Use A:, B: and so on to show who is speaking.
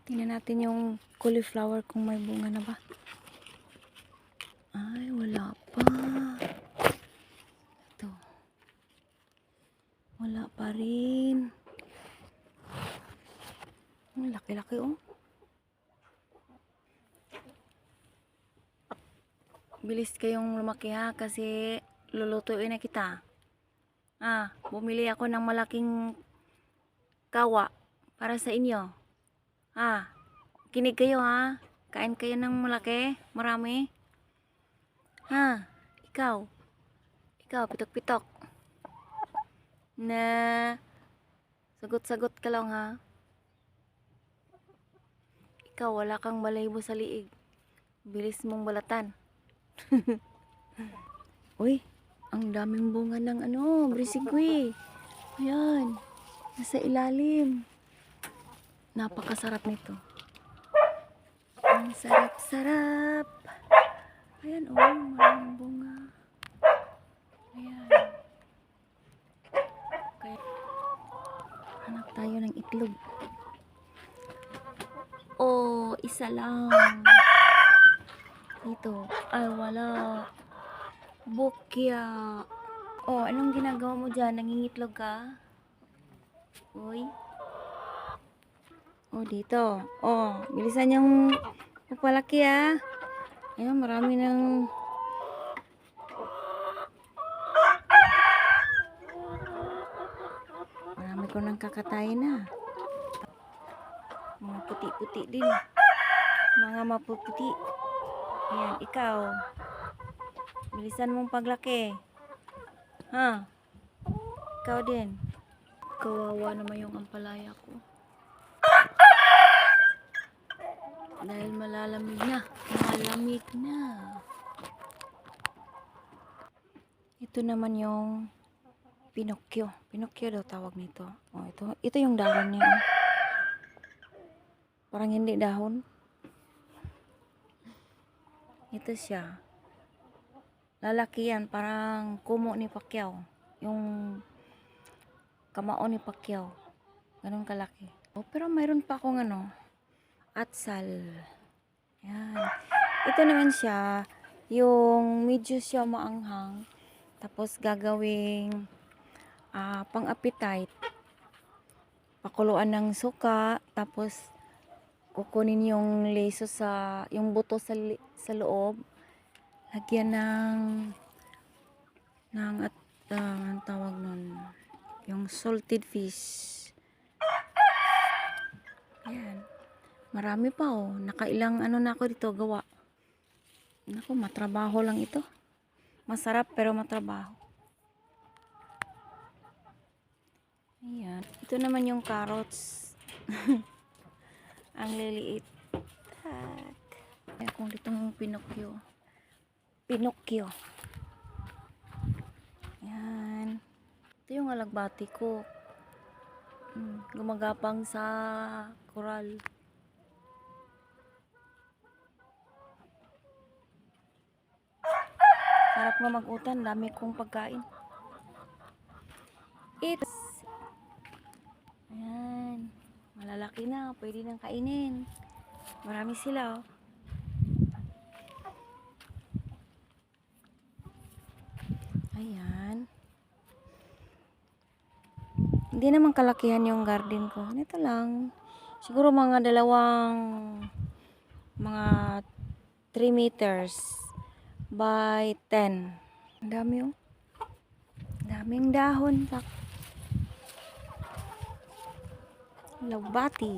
A: Tingnan natin yung cauliflower kung may bunga na ba. Ay, wala pa. Ito. Wala pa rin. Ang laki-laki oh. Bilis kayong lumaki ha kasi lulutuin na kita. Bumili ako ng malaking kawa para sa inyo. Kinig kayo ha. Kain kayo ng malaki, marami. Ikaw. Ikaw, pitok-pitok. Na sagot-sagot ka lang ha. Ikaw, wala kang balahibo sa liig. Bilis mong balatan. Uy, ang daming bunga ng brisigwi. Ayan, nasa ilalim. Napakasarap nito. Ang sarap-sarap. Ayan maraming bunga. Ayan. Kaya, hanap tayo ng itlog. Isa lang. Dito. Ay, wala. Bukya. Anong ginagawa mo dyan? Nangingitlog ka? Uy. Dito. Bilisan yung pagpalaki Ayun, marami ng ko nang kakatayin na. Mga puti-puti din. Mga mapuputi. Ayan, ikaw. Bilisan mong paglaki. Ikaw din. Kawawa naman yung ampalaya ko. Dahil malalamig na. Malamig na. Ito naman yung Pinocchio. Pinocchio daw tawag nito. Ito yung dahon niya. Parang hindi dahon. Ito siya. Lalaki yan. Parang kumo ni Pacquiao. Yung kamao ni Pacquiao. Ganun kalaki. Pero mayroon pa akong atsal. Yan. Ito naman siya. Yung medyo siya maanghang. Tapos gagawing pang-appetite. Pakuluan ng suka. Tapos kukunin yung leso yung buto sa loob. Lagyan ng ang tawag nun, yung salted fish. Ayan. Marami pa Nakailang na ako dito gawa. Naku, matrabaho lang ito. Masarap pero matrabaho. Ayan. Ito naman yung carrots. Ang liliit. Kaya kung dito yung Pinocchio. Pinocchio. Ayan. Ito yung alagbati ko. Gumagapang sa koral. Sarap nga mag-utan. Dami kong pagkain. Ayan. Malalaki na. Pwede nang kainin. Marami sila Ayan. Hindi naman kalakihan yung garden ko. Ito lang. Siguro mga mga 3 meters by 10. Ang dami daming dahon. Lagbati.